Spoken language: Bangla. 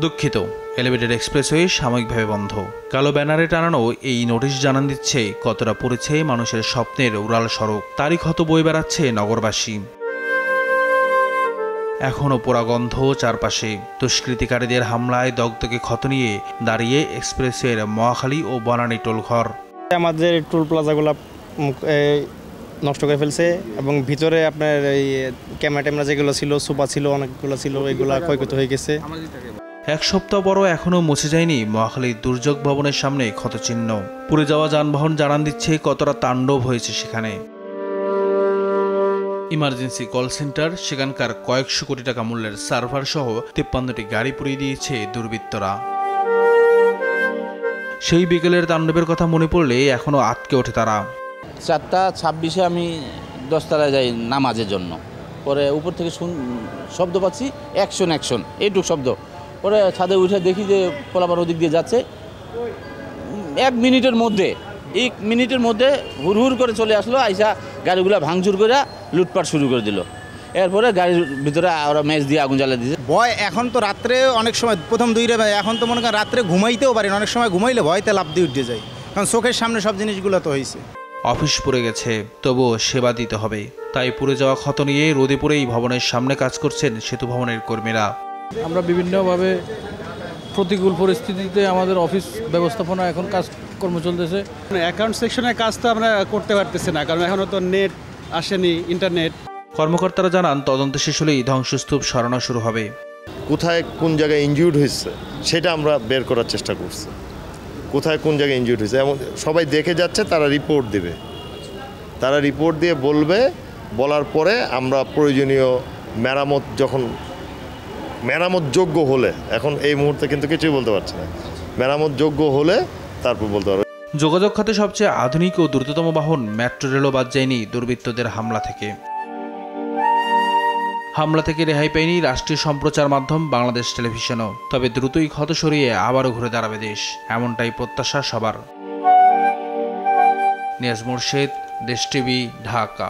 দুঃখিত, এলিভেটেড এক্সপ্রেসওয়ে সাময়িকভাবে বন্ধ। কালো ব্যানারে টানানো এই নোটিশ জানান দিচ্ছে কতটা পড়েছে মানুষের স্বপ্নের উড়াল সড়ক। তারই ক্ষত বয়ে বেড়াচ্ছে নগরবাসী। এখনও পোড়া গন্ধ চারপাশে। দুষ্কৃতিকারীদের হামলায় দগদগে ক্ষত নিয়ে দাঁড়িয়ে এক্সপ্রেসওয়ের মহাখালী ও বনানী টোলঘর। আমাদের টোল প্লাজাগুলো নষ্ট করে ফেলছে এবং ভিতরে আপনার এই ক্যামেরা যেগুলো ছিল, সোফা ছিল, অনেকগুলো ছিল, এগুলো ক্ষয়ক্ষতি হয়ে গেছে। এক সপ্তাহ পরও এখনও মুছে যায়নি মহাখালীর দুর্যোগ ভবনের সামনে ক্ষতচিহ্ন। পুড়ে যাওয়া যানবাহন জানান দিচ্ছে কতটা তাণ্ডব হয়েছে সেখানে। ইমার্জেন্সি কল সেন্টার, সেখানকার কয়েকশো কোটি টাকা মূল্যের সার্ভার সহ 53টি গাড়ি পুড়িয়ে দিয়েছে দুর্বৃত্তরা। সেই বিকেলের তাণ্ডবের কথা মনে পড়লে এখনও আটকে ওঠে তারা। 4:26 আমি 10 তলায় যাই নামাজের জন্য। পরে উপর থেকে শব্দ পাচ্ছি, অ্যাকশন এইটুক শব্দ। পরে ছাদে উঠে দেখি যে পোলাপার ওদিক দিয়ে যাচ্ছে। 1 মিনিটের মধ্যে হুড় করে চলে আসলো, আইসা গাড়িগুলো ভাঙচুর করে লুটপাট শুরু করে দিল। এরপরে গাড়ির ভিতরে ওরা ম্যাচ দিয়ে আগুন জ্বালিয়ে দিয়েছে। ভয় এখন তো রাত্রে অনেক সময় প্রথম 2 এখন তো মনে করেন রাত্রে ঘুমাইতেও পারি না, অনেক সময় ঘুমাইলে ভয়তে লাফ দিয়ে উঠে যায়, কারণ চোখের সামনে সব জিনিসগুলো তো হয়েছে। অফিস পুড়ে গেছে, তবুও সেবা দিতে হবে, তাই পুড়ে যাওয়া ক্ষত নিয়ে রোদে পড়েই ভবনের সামনে কাজ করছেন সেতু ভবনের কর্মীরা। আমরা বিভিন্নভাবে প্রতিকূল পরিস্থিতিতে আমাদের অফিস ব্যবস্থাপনা এখন কাজকর্ম চলতেছে। অ্যাকাউন্ট সেকশনের কাজ তো আমরা করতে পারতেছি না, কারণ এখনও তো নেট আসেনি, ইন্টারনেট। কর্মকর্তারা জানান তদন্ত শেষ হলেই ধ্বংসস্তূপ সরানো শুরু হবে। কোথায় কোন জায়গায় ইনজিউর্ড হয়েছে সেটা আমরা বের করার চেষ্টা করছি। কোথায় কোন জায়গায় ইনজিউর্ড হয়েছে এমন সবাই দেখে যাচ্ছে, তারা রিপোর্ট দেবে। তারা রিপোর্ট দিয়ে বলার পরে আমরা প্রয়োজনীয় মেরামত, যখন মেরামত যোগ্য হলে, এখন এই মুহূর্তে কিন্তু কিছুই বলতে পারছি না, মেরামত যোগ্য হলে তারপর বলতে পারবো। যোগাযোগ খাতে সবচেয়ে আধুনিক ও দ্রুততম বাহন মেট্রো রেলও বাদ যায়নি দুর্বৃত্তদের হামলা থেকে রেহাই পায়নি রাষ্ট্রীয় সম্প্রচার মাধ্যম বাংলাদেশ টেলিভিশনও। তবে দ্রুতই ক্ষত সরিয়ে আবারও ঘুরে দাঁড়াবে দেশ, এমনটাই প্রত্যাশা সবার। নিয়াজ মোরশেদ, দেশ টিভি, ঢাকা।